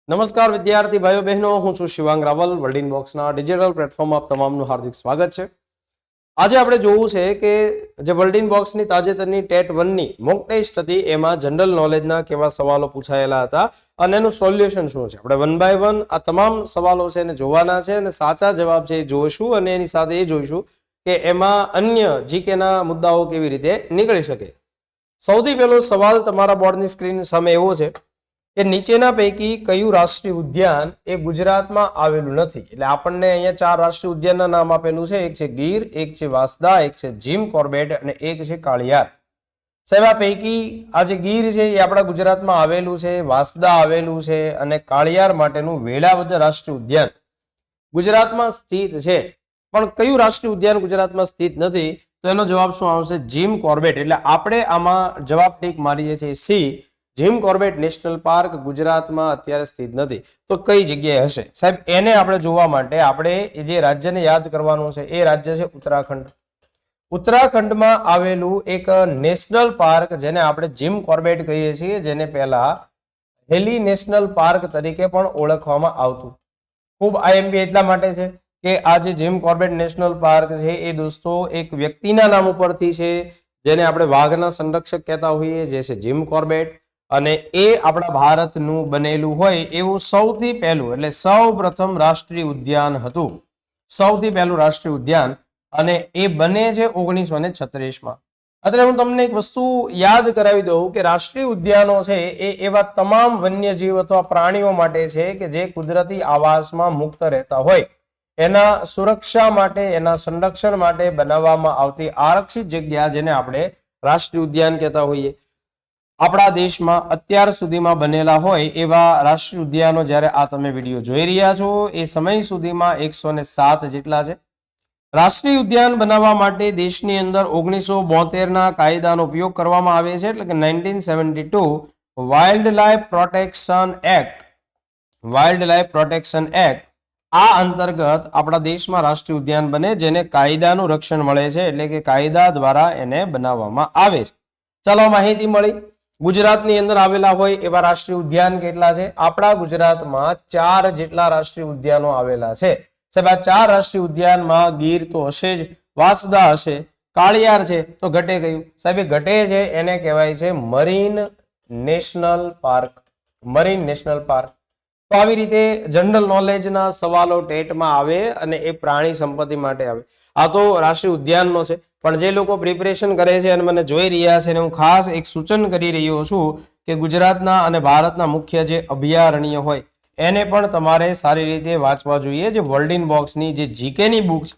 નમસ્કાર વિદ્યાર્થી ભાઈઓ બહેનો, હું છું શિવાંગ રાવલ. વર્લ્ડ ઇનબોક્સના ડિજિટલ પ્લેટફોર્મ આપ તમામનું હાર્દિક સ્વાગત છે. આજે આપણે જોવું છે કે જે વર્લ્ડ ઇનબોક્સની તાજેતરની ટેટ 1 ની મોક ટેસ્ટ હતી એમાં જનરલ નોલેજના કેવા સવાલો પૂછાયેલા હતા અને એનું સોલ્યુશન શું છે. આપણે 1 બાય 1 આ તમામ સવાલો છે એને જોવાના છે અને સાચા જવાબ છે એ જોઈશું અને એની સાથે એ જોઈશું કે એમાં અન્ય જીકેના મુદ્દાઓ કેવી રીતે નીકળી શકે. સૌથી પહેલો સવાલ તમારા બોર્ડની સ્ક્રીન સામે એવો છે કે નીચેના પૈકી કયું રાષ્ટ્રીય ઉદ્યાન એ ગુજરાતમાં આવેલું નથી. એટલે આપણને અહીંયા 4 રાષ્ટ્રીય ઉદ્યાનના નામ આપેલું છે. એક છે ગીર, એક છે વાંસદા, એક છે જીમ કોર્બેટ અને એક છે કાળિયાર. સાહેબ, આ પૈકી આ જે ગીર છે એ આપણા ગુજરાતમાં આવેલું છે, વાંસદા આવેલું છે અને કાળિયાર માટેનું વેળાવદર રાષ્ટ્રીય ઉદ્યાન ગુજરાતમાં સ્થિત છે. પણ કયું રાષ્ટ્રીય ઉદ્યાન ગુજરાતમાં સ્થિત નથી? તો એનો જવાબ શું આવશે? Jim Corbett. એટલે આપણે આમાં જવાબ ટીક મારીએ છીએ C. Jim Corbett national park ગુજરાતમાં અત્યારે સ્થિત નથી. તો કઈ જગ્યાએ હશે? સાહેબ, એને આપણે જોવા માટે આપણે જે રાજ્યને યાદ કરવાનું છે એ રાજ્ય છે ઉત્તરાખંડ. ઉત્તરાખંડમાં આવેલું એક નેશનલ પાર્ક જેને આપણે જીમ કોર્બેટ કહીએ છીએ, જેને પહેલા હેલી નેશનલ પાર્ક તરીકે પણ ઓળખવામાં આવતું. ખૂબ આઈએમપી એટલા માટે છે કે આ જે જીમ કોર્બેટ નેશનલ પાર્ક છે એ દોસ્તો એક વ્યક્તિના નામ ઉપરથી છે જેને આપણે વાઘના સંરક્ષક કહેતા હોઈએ, જે છે જીમ કોર્બેટ. અને એ આપણા ભારતનું બનેલું હોય એવું સૌથી પહેલું, એટલે સૌ પ્રથમ રાષ્ટ્રીય ઉદ્યાન હતું. સૌથી પહેલું રાષ્ટ્રીય ઉદ્યાન અને એ બને છે 1936માં. અત્યારે હું તમને એક વસ્તુ યાદ કરાવી દઉં કે રાષ્ટ્રીય ઉદ્યાનો છે એ એવા તમામ વન્યજીવ અથવા પ્રાણીઓ માટે છે કે જે કુદરતી આવાસમાં મુક્ત રહેતા હોય. એના સુરક્ષા માટે, એના સંરક્ષણ માટે બનાવવામાં આવતી આરક્ષિત જગ્યા જેને આપણે રાષ્ટ્રીય ઉદ્યાન કહેતા હોઈએ. આપણા દેશમાં અત્યાર સુધીમાં બનેલા હોય એવા રાષ્ટ્રીય ઉદ્યાનો જ્યારે આ તમે વિડીયો જોઈ રહ્યા છો એ સમય સુધીમાં 107 જેટલા છે. રાષ્ટ્રીય ઉદ્યાન બનાવવા માટે દેશની અંદર 1972ના કાયદાનો ઉપયોગ કરવામાં આવે છે. એટલે કે 1972 wild life protection act. Wild life protection act આ અંતર્ગત આપણા દેશમાં રાષ્ટ્રીય ઉદ્યાન બને જેને કાયદાનું રક્ષણ મળે છે. એટલે કે કાયદા દ્વારા એને બનાવવામાં આવે છે. ચાલો, માહિતી મળી. ગુજરાતની અંદર આવેલા હોય એવા રાષ્ટ્રીય ઉદ્યાન કેટલા છે? આપણા ગુજરાતમાં 4 જેટલા રાષ્ટ્રીય ઉદ્યાનો આવેલા છે. સાહેબ, આ 4 રાષ્ટ્રીય ઉદ્યાનમાં ગીર તો હશે જ, વાંસદા હશે, કાળિયાર છે, તો ઘટે કયું? સાહેબ, એ ઘટે છે એને કહેવાય છે marine national park. Marine national park. તો આવી રીતે જનરલ નોલેજના સવાલો ટેટમાં આવે અને એ પ્રાણી સંપત્તિ માટે આવે. આ તો રાષ્ટ્રીય ઉદ્યાનનો છે, પણ જે લોકો પ્રિપરેશન કરે છે અને મને જોઈ રહ્યા છે, હું ખાસ એક સૂચન કરી રહ્યો છું કે ગુજરાતના અને ભારતના મુખ્ય જે અભયારણ્ય હોય એને પણ તમારે સારી રીતે વાંચવા જોઈએ. જે વર્લ્ડ ઇન બોક્સની જે જીકેની બુક છે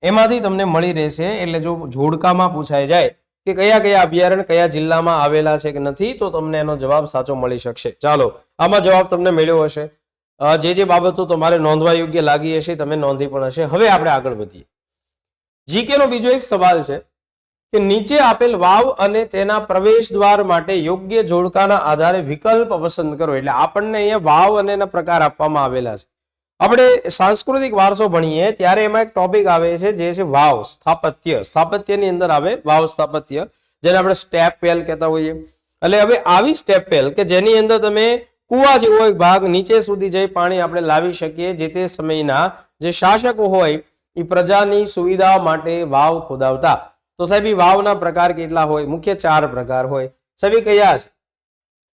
એમાંથી તમને મળી રહેશે. એટલે જો જોડકામાં પૂછાઈ જાય કે કયા કયા અભયારણ્ય કયા જિલ્લામાં આવેલા છે કે નથી, તો તમને એનો જવાબ સાચો મળી શકશે. ચાલો, આમાં જવાબ તમને મળ્યો હશે. જે બાબતો તમારે નોંધવા યોગ્ય લાગી હશે તમે નોંધી પણ હશે. હવે આપણે આગળ વધીએ. જીકેનો બીજો એક સવાલ છે કે નીચે આપેલ વાવ અને તેના પ્રવેશ દ્વાર માટે યોગ્ય જોડકાના આધારે વિકલ્પ પસંદ કરો. એટલે આપણને અહીંયા વાવ અને એના પ્રકાર આપવામાં આવેલા છે. આપણે સાંસ્કૃતિક વારસો ભણીએ ત્યારે એમાં એક ટોપિક આવે છે જે છે વાવ સ્થાપત્ય. સ્થાપત્યની અંદર આવે વાવ સ્થાપત્ય, જેને આપણે સ્ટેપ વેલ કહેતા હોઈએ. એટલે હવે આવી સ્ટેપ વેલ કે જેની અંદર તમે કુવા જેવો એક ભાગ નીચે સુધી જઈ પાણી આપણે લાવી શકીએ. જે તે સમયના જે શાસકો હોય એ પ્રજાની સુવિધા માટે વાવ ખોદાવતા. તો સાહેબ, એ વાવના પ્રકાર કેટલા હોય? મુખ્ય 4 પ્રકાર હોય. સાહેબ, એ કયા છે?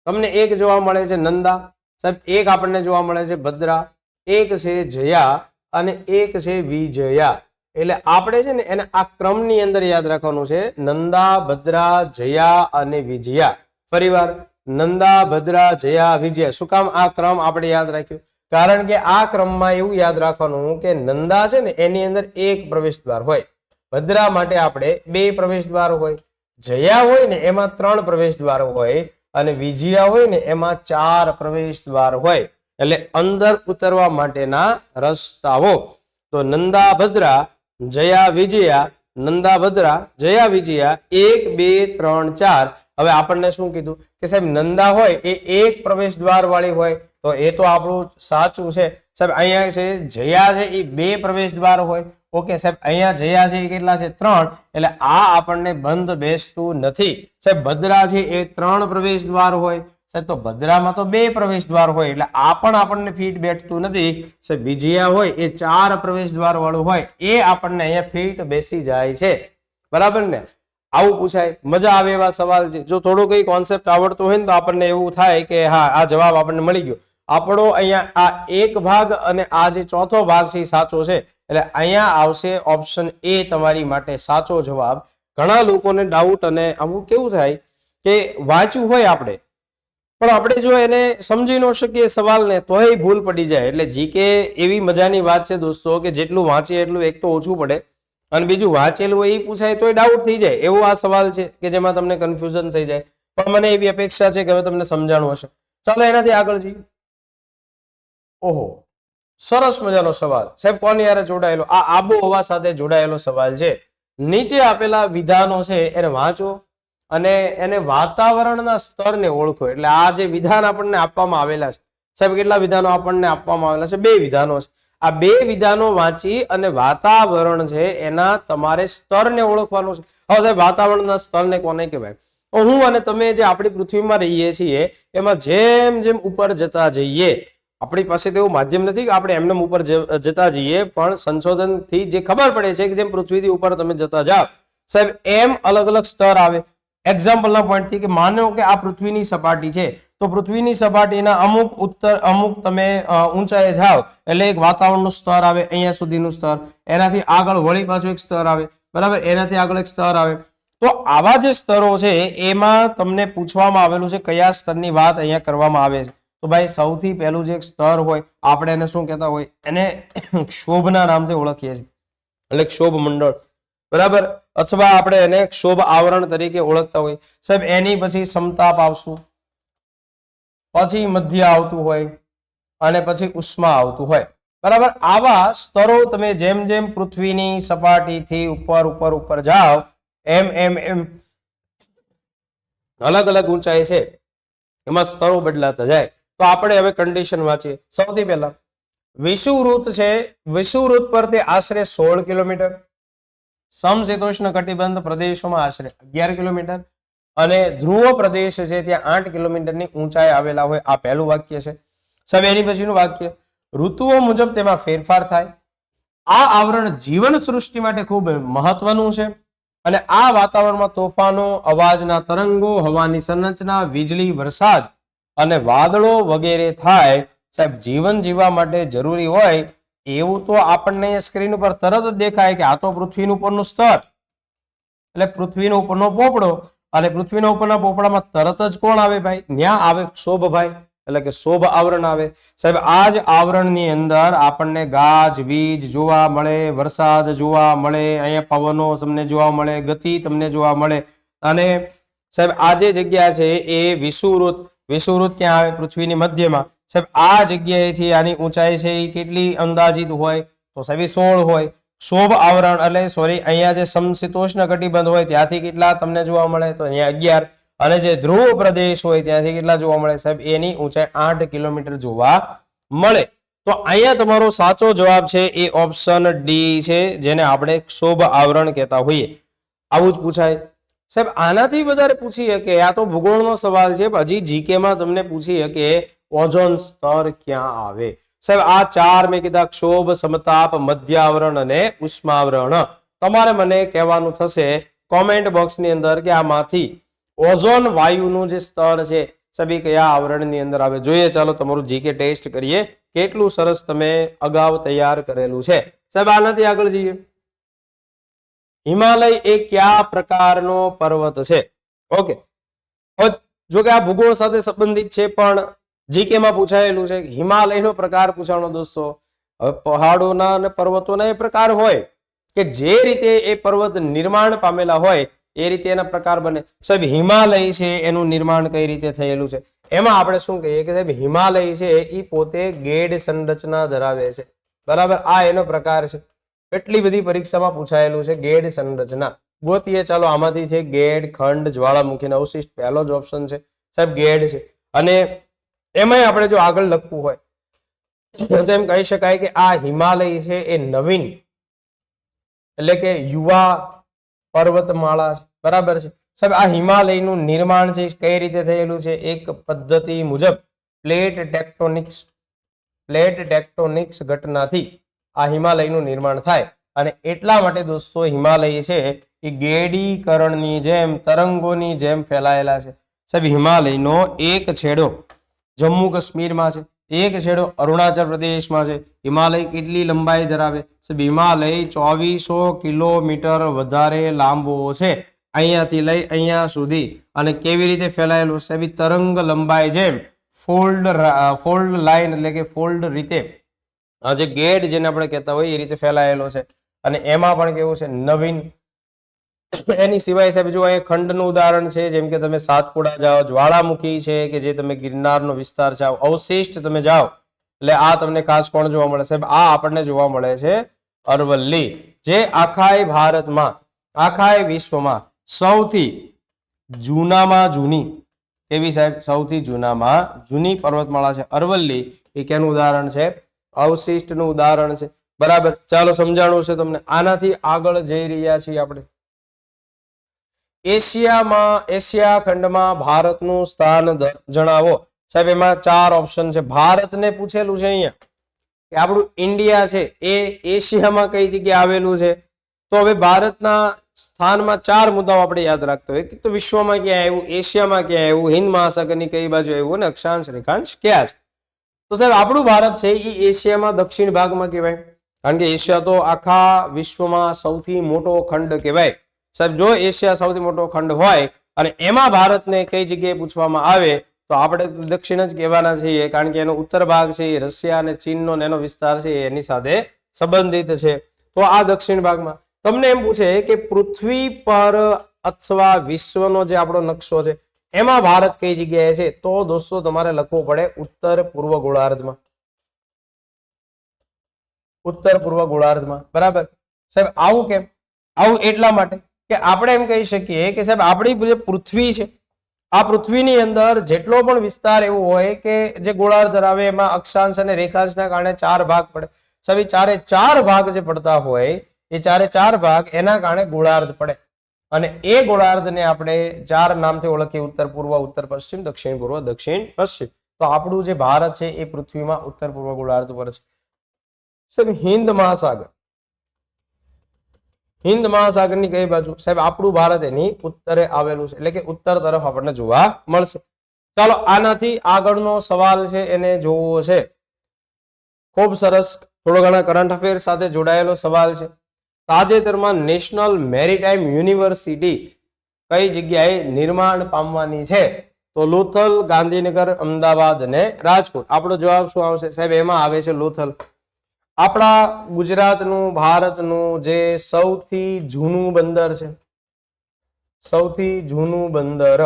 તમને એક જોવા મળે છે નંદા. સાહેબ, એક આપણને જોવા મળે છે ભદ્રા, એક છે જયા અને એક છે વિજયા. એટલે આપણે છે ને એને આ ક્રમની અંદર યાદ રાખવાનું છે. નંદા, ભદ્રા, જયા અને વિજયા. ફરીવાર નંદા, ભદ્રા, જયા, વિજયા. શું કામ આ ક્રમ આપણે યાદ રાખ્યો? કારણ કે આ ક્રમમાં એવું યાદ રાખવાનું કે નંદા છે ને એની અંદર એક પ્રવેશ દ્વાર હોય, ભદ્રા માટે આપણે 2 પ્રવેશ દ્વાર હોય, જયા હોય ને એમાં 3 પ્રવેશ દ્વાર હોય અને વિજયા હોય ને એમાં 4 પ્રવેશ દ્વાર હોય. એટલે અંદર ઉતરવા માટેના રસ્તાઓ. તો નંદા, ભદ્રા, જયા, વિજયા, નંદા, ભદ્રા, જયા, વિજયા, 1 2 3 4. હવે આપણને શું કીધું કે સાહેબ નંદા હોય એ એક પ્રવેશ દ્વાર વાળી હોય, તો એ તો આપણું સાચું છે. સાહેબ, અહીંયા છે જયા છે એ 2 પ્રવેશ દ્વાર હોય. ઓકે સાહેબ, અહીંયા જયા છે એ કેટલા છે? 3. એટલે આ આપણને બંધ બેસતું નથી. સાહેબ, ભદ્રા છે એ 3 પ્રવેશ દ્વાર હોય. સાહેબ તો ભદ્રામાં તો 2 પ્રવેશ દ્વાર હોય એટલે આ પણ આપણને ફિટ બેઠતું નથી સાહેબ. વિજયા હોય એ 4 પ્રવેશ દ્વાર વાળું હોય એ આપણને અહીંયા ફિટ બેસી જાય છે. બરાબર ને? આવું પૂછાય. મજા આવે એવા સવાલ છે. જો થોડો કઈ કોન્સેપ્ટ આવડતો હોય ને તો આપણને એવું થાય કે હા આ જવાબ આપણને મળી ગયો. આપણો અહીંયા આ એક ભાગ અને આ જે ચોથો ભાગ છે એ સાચો છે એટલે અહીંયા આવશે ઓપ્શન એ તમારી માટે સાચો જવાબ. ઘણા લોકોને ડાઉટ અને અમુક કેવું થાય કે વાંચ્યું હોય આપણે પણ આપણે જો એને સમજી ન શકીએ સવાલને તોય ભૂલ પડી જાય. એટલે જીકે એવી મજાની વાત છે દોસ્તો કે જેટલું વાંચીએ એટલું એક તો ઓછું પડે અને બીજું વાંચેલું હોય એ પૂછાય તોય ડાઉટ થઈ જાય. એવો આ સવાલ છે કે જેમાં તમને કન્ફ્યુઝન થઈ જાય. પણ મને એવી અપેક્ષા છે કે હવે તમને સમજાણું હશે. ચાલો એનાથી આગળ જઈએ. ઓહો, સરસ મજાનો સવાલ સાહેબ. કોની યારે જોડાયેલો? આ આબોહવા સાથે જોડાયેલો સવાલ છે. નીચે આપેલા વિધાનો છે એને વાંચો અને એને વાતાવરણના સ્તરને ઓળખો. એટલે આ જે વિધાન આપણને આપવામાં આવેલા છે સાહેબ, કેટલા વિધાનો આપણને આપવામાં આવેલા છે? 2 વિધાનો છે. આ 2 વિધાનો વાંચી અને વાતાવરણ છે એના તમારે સ્તરને ઓળખવાનું છે. હવે સાહેબ વાતાવરણના સ્તરને કોને કહેવાય? હું અને તમે જે આપણી પૃથ્વીમાં રહીએ છીએ એમાં જેમ જેમ ઉપર જતા જઈએ, આપણી પાસે તો એવું માધ્યમ નથી કે આપણે એમને ઉપર જતા જઈએ, પણ સંશોધનથી જે ખબર પડે છે કે જેમ પૃથ્વીથી ઉપર તમે જતા જાઓ સાહેબ એમ અલગ અલગ સ્તર આવે. એક્ઝામ્પલના પોઈન્ટથી કે માનો કે આ પૃથ્વીની સપાટી છે તો પૃથ્વીની સપાટીના અમુક તમે ઊંચાઈએ જાઓ એટલે એક વાતાવરણનું સ્તર આવે, અહીંયા સુધીનું સ્તર. એનાથી આગળ વળી પાછું એક સ્તર આવે. બરાબર? એનાથી આગળ એક સ્તર આવે. તો આવા જે સ્તરો છે એમાં તમને પૂછવામાં આવેલું છે કયા સ્તરની વાત અહીંયા કરવામાં આવે છે. તો ભાઈ સૌથી પહેલું જે સ્તર હોય આપણે એને શું કહેતા હોય? એને ક્ષોભના નામથી ઓળખીએ છીએ એટલે ક્ષોભ મંડળ. બરાબર? અથવા આપણે એને ક્ષોભ આવરણ તરીકે ઓળખતા હોય સાહેબ. એની પછી સમતાપ આવશું, પછી મધ્ય આવતું હોય અને પછી ઉષ્મા આવતું હોય. બરાબર? આવા સ્તરો તમે જેમ જેમ પૃથ્વીની સપાટીથી ઉપર જાઓ એમ એમ એમ અલગ અલગ ઊંચાઈ છે એમાં સ્તરો બદલાતા જાય. તો આપણે હવે કન્ડિશન વાંચીએ. સૌથી પહેલા વિષુવવૃત્ત છે. વિષુવવૃત્ત પર તે આશરે 16 કિલોમીટર, સમશીતોષ્ણ કટિબંધ પ્રદેશોમાં આશરે 11 કિલોમીટર અને ધ્રુવ પ્રદેશ છે ત્યાં 8 કિલોમીટરની ઊંચાઈ આવેલા હોય. આ પહેલું વાક્ય છે સાહેબ. એની પછીનું વાક્ય ઋતુઓ મુજબ તેમાં ફેરફાર થાય. આ આવરણ જીવન સૃષ્ટિ માટે ખૂબ મહત્વનું છે અને આ વાતાવરણમાં તોફાનો, અવાજના તરંગો, હવાની સંરચના, વીજળી, વરસાદ અને વાદળો વગેરે થાય. સાહેબ જીવન જીવવા માટે જરૂરી હોય એવું તો આપણને સ્ક્રીન ઉપર તરત જ દેખાય કે આ તો પૃથ્વીનું ઉપરનું સ્તર એટલે પૃથ્વીનો ઉપરનો પોપડો અને પૃથ્વીના ઉપરના પોપડામાં તરત જ કોણ આવે ભાઈ? ત્યાં આવે ક્ષોભ ભાઈ, એટલે કે શોભ આવરણ આવે. સાહેબ આ જ આવરણની અંદર આપણને ગાજવીજ જોવા મળે, વરસાદ જોવા મળે, અહીંયા પવનો તમને જોવા મળે, ગતિ તમને જોવા મળે. અને સાહેબ આ જે જગ્યા છે એ વિષુવવૃત્ત. વિષુવવૃત્ત ક્યાં આવે? પૃથ્વીની મધ્યમાં. સાહેબ આ જગ્યાએથી આની ઊંચાઈ છે એ કેટલી અંદાજિત હોય? તો સાહેબ 16 હોય. ક્ષોભ આવરણ એટલે સોરી અહીંયા જે સમશીતોષ્ણ કટિબંધ હોય ત્યાંથી કેટલા તમને જોવા મળે? તો અહીંયા 11. અને જે ધ્રુવ પ્રદેશ હોય ત્યાંથી કેટલા જોવા મળે? સાહેબ એની ઊંચાઈ 8 કિલોમીટર જોવા મળે. તો અહીંયા તમારો સાચો જવાબ છે એ ઓપ્શન ડી છે, જેને આપણે ક્ષોભ આવરણ કહેતા હોઈએ. આવું જ પૂછાય સાહેબ. આનાથી વધારે પૂછી શકે, આ તો ભૂગોળનો સવાલ છે, હજી જીકે માં તમને પૂછી શકે ઓઝોન સ્તર ક્યાં આવે? સાહેબ આ 4 મેં કીધા ક્ષોભ, સમતાપ, મધ્યાવરણ અને ઉષ્માવરણ. તમારે મને કહેવાનું થશે કોમેન્ટ બોક્સની અંદર કે આમાંથી ઓઝોન વાયુનું જે સ્તર છે સાહેબ એ કયા આવરણની અંદર આવે. જોઈએ ચાલો તમારું જીકે ટેસ્ટ કરીએ કેટલું સરસ તમે અગાઉ તૈયાર કરેલું છે. સાહેબ આનાથી આગળ જઈએ. હિમાલય એ કયા પ્રકારનો પર્વત છે? ઓકે, જો કે આ ભૂગોળ સાથે સંબંધિત છે પણ જીકે માં પૂછાયેલું છે. હિમાલયનો પ્રકાર પૂછાણો દોસ્તો. હવે પહાડોના અને પર્વતોના એ પ્રકાર હોય કે જે રીતે એ પર્વત નિર્માણ પામેલા હોય એ રીતે એના પ્રકાર બને. સાહેબ હિમાલય છે એનું નિર્માણ કઈ રીતે થયેલું છે? એમાં આપણે શું કહીએ કે સાહેબ હિમાલય છે એ પોતે ગેડ સંરચના ધરાવે છે. બરાબર? આ એનો પ્રકાર છે. એટલી બધી પરીક્ષામાં પૂછાયેલું છે ગેડ સંરચના. ગોતીએ ચાલો. આમાંથી છે ગેડ, ખંડ, જ્વાળામુખી, અવશિષ્ટ. પહેલો જ ઓપ્શન છે સાહેબ ગેડ છે. અને એમાંય આપણે જો આગળ લખવું હોય તો એમ કહી શકાય કે આ હિમાલય છે એ નવીન એટલે કે યુવા પર્વતમાળા છે. બરાબર છે સાહેબ આ હિમાલયનું નિર્માણ છે કઈ રીતે થયેલું છે? એક પદ્ધતિ મુજબ પ્લેટ ટેક્ટોનિક્સ ઘટનાથી આ હિમાલયનું નિર્માણ થાય અને એટલા માટે દોસ્તો હિમાલય છે એ ગેડીકરણની જેમ તરંગોની જેમ ફેલાયેલા છે. સાહેબ હિમાલયનો એક છેડો જમ્મુ કાશ્મીરમાં છે, એક છેડો અરુણાચલ પ્રદેશમાં છે. હિમાલય કેટલી લંબાઈ ધરાવે? સાહેબ હિમાલય 2400 કિલોમીટર વધારે લાંબો છે અહીંયાથી લઈ અહીંયા સુધી. અને કેવી રીતે ફેલાયેલું? સાહેબ તરંગ લંબાઈ જેમ ફોલ્ડ લાઈન એટલે કે ફોલ્ડ રીતે જે ગેડ જેને આપણે કહેતા હોય એ રીતે ફેલાયેલો છે. અને એમાં પણ કેવું છે? નવીન. એની સિવાય સાહેબ જો અહીંયા ખંડનું ઉદાહરણ છે, જેમ કે તમે સાતપુડા જાઓ, જ્વાળામુખી છે કે જે તમે ગિરનારનો વિસ્તાર જાઓ, અવશિષ્ટ તમે જાઓ એટલે આ તમને ખાસ કોણ જોવા મળે? સાહેબ આ આપણને જોવા મળે છે અરવલ્લી, જે આખાય ભારતમાં આખાય વિશ્વમાં સૌથી જૂનામાં જૂની એવી સાહેબ સૌથી જૂનામાં જૂની પર્વતમાળા છે અરવલ્લી. એ કેનું ઉદાહરણ છે? અવશિષ્ટનું ઉદાહરણ છે. બરાબર, ચાલો સમજાણું છે તમને. આનાથી આગળ જઈ રહ્યા છીએ આપણે. એશિયા ખંડમાં ભારતનું સ્થાન જણાવો. સાહેબ એમાં 4 ઓપ્શન છે. ભારતને પૂછેલું છે અહીંયા કે આપણું ઇન્ડિયા છે એ એશિયામાં કઈ જગ્યાએ આવેલું છે. તો હવે ભારતના સ્થાનમાં 4 મુદ્દાઓ આપણે યાદ રાખતો હોય. તો વિશ્વમાં ક્યાં આવ્યું, એશિયામાં ક્યાં આવ્યું, હિન્દ મહાસાગરની કઈ બાજુ આવ્યું અને અક્ષાંશ રેખાંશ ક્યાં છે? તો સાહેબ આપણું ભારત છે એ એશિયામાં દક્ષિણ ભાગમાં કહેવાય, કારણ કે એશિયા તો આખા વિશ્વમાં સૌથી મોટો ખંડ કહેવાય. સાહેબ જો એશિયા સૌથી મોટો ખંડ હોય અને એમાં ભારતને કઈ જગ્યાએ પૂછવામાં આવે તો આપણે દક્ષિણ જ કહેવાના છીએ, કારણ કે એનો ઉત્તર ભાગ છે એ રશિયા અને ચીનનો એનો વિસ્તાર છે એની સાથે સંબંધિત છે. તો આ દક્ષિણ ભાગમાં તમને એમ પૂછે કે પૃથ્વી પર અથવા વિશ્વનો જે આપણો નકશો છે એમાં ભારત કઈ જગ્યાએ છે, તો દોસ્તો તમારે લખવું પડે ઉત્તર પૂર્વ ગોળાર્ધમાં. ઉત્તર પૂર્વ ગોળાર્ધમાં. બરાબર સાહેબ, આવું કેમ? આવું એટલા માટે કે આપણે એમ કહી શકીએ કે સાહેબ આપણી જે પૃથ્વી છે આ પૃથ્વીની અંદર જેટલો પણ વિસ્તાર એવો હોય કે જે ગોળાર્ધ ધરાવે એમાં અક્ષાંશ અને રેખાંશના કારણે 4 ભાગ પડે. સાહેબ 4 ભાગ જે પડતા હોય એ 4 ભાગ એના કારણે ગોળાર્ધ પડે અને એ ગોળાર્ધને આપણે 4 નામથી ઓળખીએ: ઉત્તર પૂર્વ, ઉત્તર પશ્ચિમ, દક્ષિણ પૂર્વ, દક્ષિણ પશ્ચિમ. તો આપણું જે ભારત છે એ પૃથ્વીમાં ઉત્તર પૂર્વ ગોળાર્ધ પર છે. સાહેબ હિન્દ મહાસાગરની કઈ બાજુ? સાહેબ આપણું ભારત એની ઉત્તરે આવેલું છે, એટલે કે ઉત્તર તરફ આપણને જોવા મળશે. ચાલો આનાથી આગળનો સવાલ છે એને જોવો છે. ખૂબ સરસ, થોડો ઘણા કરંટ અફેર સાથે જોડાયેલો સવાલ છે. તાજેતરમાં નેશનલ મેરીટાઈમ યુનિવર્સિટી કઈ જગ્યાએ નિર્માણ પામવાની છે? તો લોથલ, ગાંધીનગર, અમદાવાદ અને રાજકોટ. આપણો જવાબ શું આવશે? સાહેબ એમાં આવે છે લોથલ. આપણા ગુજરાતનું, ભારતનું જે સૌથી જૂનું બંદર છે, સૌથી જૂનું બંદર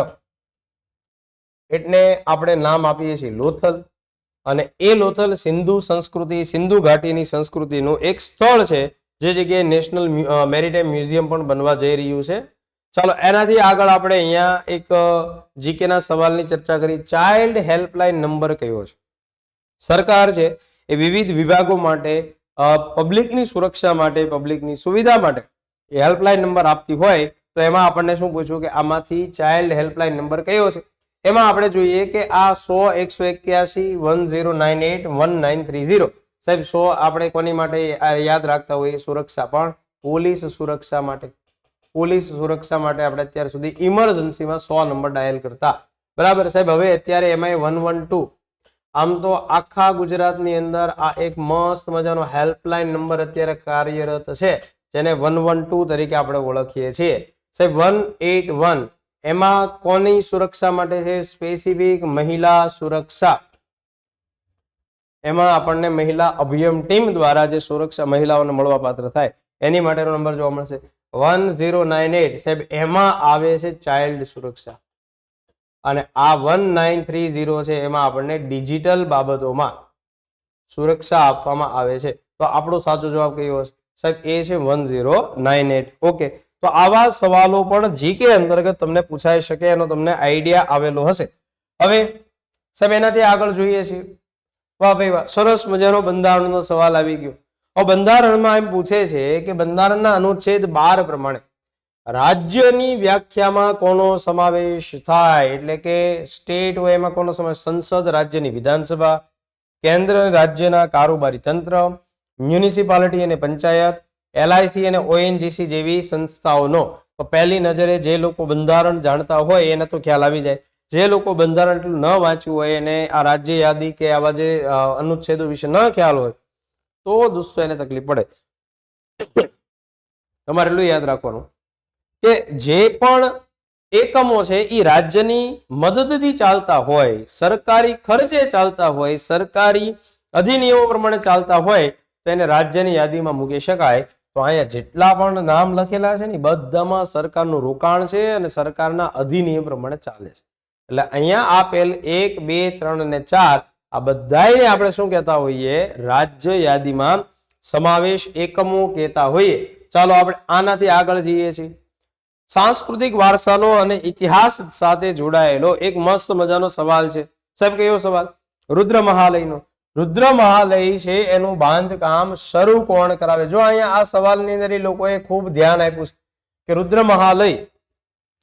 એટલે આપણે નામ આપીએ છીએ લોથલ. અને એ લોથલ સિંધુ ઘાટીની સંસ્કૃતિનું એક સ્થળ છે, જે જગ્યાએ નેશનલ મેરીટાઈમ મ્યુઝિયમ પણ બનવા જઈ રહ્યું છે. ચાલો એનાથી આગળ આપણે અહીંયા એક જીકેના સવાલની ચર્ચા કરી. ચાઇલ્ડ હેલ્પલાઇન નંબર કયો છે? સરકાર છે એ વિવિધ વિભાગો માટે પબ્લિકની સુરક્ષા માટે, પબ્લિકની સુવિધા માટે એ હેલ્પલાઇન નંબર આપતી હોય તો એમાં આપણને શું પૂછ્યું કે આમાંથી ચાઇલ્ડ હેલ્પલાઇન નંબર કયો છે? એમાં આપણે જોઈએ કે આ 100-181-1098-1930. સાહેબ 100 આપણે કોની માટે યાદ રાખતા હોઈએ? સુરક્ષા, પણ પોલીસ સુરક્ષા માટે. પોલીસ સુરક્ષા માટે આપણે અત્યાર સુધી ઇમરજન્સીમાં 100 નંબર ડાયલ કરતા. બરાબર સાહેબ, હવે અત્યારે એમાં 112. આમ તો આખા ગુજરાતની અંદર આ એક મસ્ત મજાનો હેલ્પલાઇન નંબર અત્યારે કાર્યરત છે, જેને 112 તરીકે આપણે ઓળખીએ છીએ. સાહેબ 181 એમાં કોની સુરક્ષા માટે છે? સ્પેસિફિક મહિલા સુરક્ષા. એમાં આપણને મહિલા અભિયમ ટીમ દ્વારા જે સુરક્ષા મહિલાઓને મળવા પાત્ર થાય એની માટેનો નંબર જોવા મળશે. 1098 સાહેબ એમાં આવે છે ચાઇલ્ડ સુરક્ષા. અને આ 1930 છે એમાં આપણને ડિજિટલ બાબતોમાં સુરક્ષા આપવામાં આવે છે. તો આપણો સાચો જવાબ કયો હશે? સાહેબ એ છે 1098. ઓકે, તો આવા સવાલો પણ જીકે અંતર્ગત તમને પૂછાઈ શકે એનો તમને આઈડિયા આવેલો હશે. હવે સાહેબ એનાથી આગળ જોઈએ છીએ. વાહ ભાઈ વાહ, સરસ મજાનો બંધારણનો સવાલ આવી ગયો. બંધારણમાં એમ પૂછે છે કે બંધારણના અનુચ્છેદ 12 પ્રમાણે રાજ્યની વ્યાખ્યામાં કોનો સમાવેશ થાય? એટલે કે સ્ટેટ હોય એમાં કોનો સમાવેશ? સંસદ, રાજ્યની વિધાનસભા, કેન્દ્ર રાજ્યના કારોબારી તંત્ર, મ્યુનિસિપાલિટી અને પંચાયત, LIC અને ONGC જેવી સંસ્થાઓનો. તો પહેલી નજરે જે લોકો બંધારણ જાણતા હોય એને તો ખ્યાલ આવી જાય. જે લોકો બંધારણ એટલું ન વાંચ્યું હોય અને આ રાજ્ય યાદી કે આવા જે અનુચ્છેદો વિશે ન ખ્યાલ હોય તો દોસ્તો એને તકલીફ પડે. તમારે એટલું યાદ રાખવાનું કે જે પણ એકમો છે એ રાજ્યની મદદથી ચાલતા હોય, સરકારી ખર્ચે ચાલતા હોય, સરકારી અધિનિયમો પ્રમાણે ચાલતા હોય તો એને રાજ્યની યાદીમાં મૂકી શકાય. તો અહીંયા જેટલા પણ નામ લખેલા છે ને બધામાં સરકારનું રોકાણ છે અને સરકારના અધિનિયમ પ્રમાણે ચાલે છે. એટલે અહીંયા આપેલ 1, 2, 3 અને 4 આ બધાને આપણે શું કહેતા હોઈએ? રાજ્ય યાદીમાં સમાવેશ એકમો કહેતા હોઈએ. ચાલો આપણે આનાથી આગળ જઈએ છીએ. સાંસ્કૃતિક વારસાનો અને ઇતિહાસ સાથે જોડાયેલો એક મસ્ત મજાનો સવાલ છે. સાહેબ કયો સવાલ? રુદ્ર મહાલયનો. રુદ્ર મહાલય છે એનું બાંધકામ શરૂ કોણ કરાવે? જો અહીંયા આ સવાલની અંદર લોકોએ ખૂબ ધ્યાન આપ્યું છે કે રુદ્ર મહાલય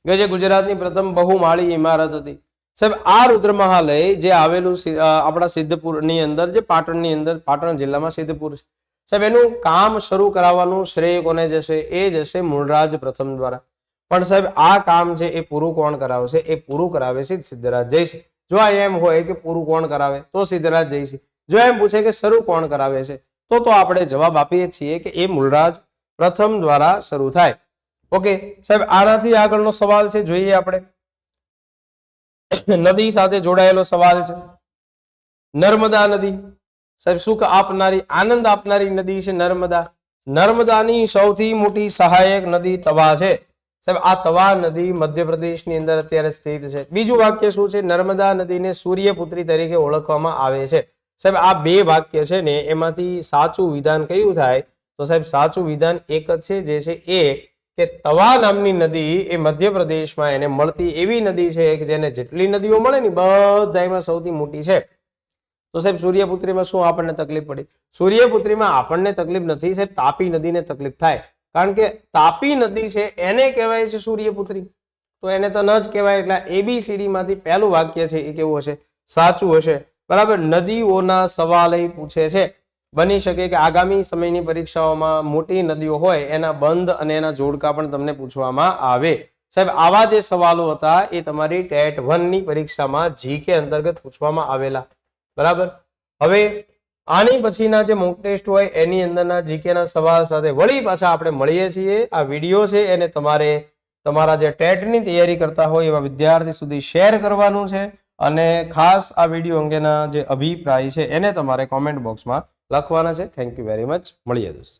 કે જે ગુજરાતની પ્રથમ બહુમાળી ઇમારત હતી. સાહેબ આ રુદ્ર મહાલય જે આવેલું આપણા સિદ્ધપુરની અંદર, જે પાટણની અંદર, પાટણ જિલ્લામાં સિદ્ધપુર છે. સાહેબ એનું કામ શરૂ કરાવવાનું શ્રેય કોને જશે? એ જશે મૂળરાજ પ્રથમ દ્વારા. પણ સાહેબ આ કામ છે એ પૂરું કોણ કરાવશે? એ પૂરું કરાવે છે સિદ્ધરાજ જયસિંહ. જો એમ હોય કે પૂરું કોણ કરાવે તો સિદ્ધરાજ જયસિંહ. જો એમ પૂછે કે શરૂ કોણ કરાવે છે તો આપણે જવાબ આપીએ છીએ કે એ મૂળરાજ પ્રથમ દ્વારા શરૂ થાય. ઓકે સાહેબ, આનાથી આગળનો સવાલ છે, જોઈએ આપણે. નદી સાથે જોડાયેલો સવાલ છે. નર્મદા નદી. સાહેબ સુખ આપનારી, આનંદ આપનારી નદી છે નર્મદા. નર્મદાની સૌથી મોટી સહાયક નદી તવા છે. સાહેબ આ તવા નદી મધ્યપ્રદેશની અંદર અત્યારે સ્થિત છે. બીજું વાક્ય શું છે? નર્મદા નદીને સૂર્યપુત્રી તરીકે ઓળખવામાં આવે છે. સાહેબ આ બે વાક્ય છે ને એમાંથી સાચું વિધાન કયું થાય? તો સાહેબ સાચું વિધાન એક જ છે, જે છે એ કે તવા નામની નદી એ મધ્યપ્રદેશમાં એને મળતી એવી નદી છે કે જેને જેટલી નદીઓ મળે ને બધામાં સૌથી મોટી છે. તો સાહેબ સૂર્યપુત્રીમાં શું આપણને તકલીફ પડી? સૂર્યપુત્રીમાં આપણને તકલીફ નથી સાહેબ, તાપી નદીને તકલીફ થાય. કારણ કે તાપી નદી છે એને કહેવાય છે સૂર્યપુત્રી, તો એને તો ન જ કહેવાય. એટલે ABCD માંથી પહેલું વાક્ય છે એ કેવું હશે? સાચું હશે. બરાબર. નદીઓના સવાલ પૂછે છે. બની શકે કે આગામી સમયની પરીક્ષાઓમાં મોટી નદીઓ હોય એના બંધ અને એના જોડકા પણ તમને પૂછવામાં આવે. સાહેબ આવા જે સવાલો હતા એ તમારી ટેટ 1 ની પરીક્ષામાં GK અંતર્ગત પૂછવામાં આવેલા. બરાબર. હવે આની પછીના જે મોક ટેસ્ટ હોય એની અંદરના GK ના સવાલ સાથે વળી પાછા આપણે મળીએ છીએ. આ વિડીયો છે એને તમારે તમારા જે ટેટની તૈયારી કરતા હોય એવા વિદ્યાર્થી સુધી શેર કરવાનું છે અને ખાસ આ વિડીયો અંગેના જે અભિપ્રાય છે એને તમારે કોમેન્ટ બોક્સમાં લખવાના છે. Thank you very much. મળીએ દોસ્તો.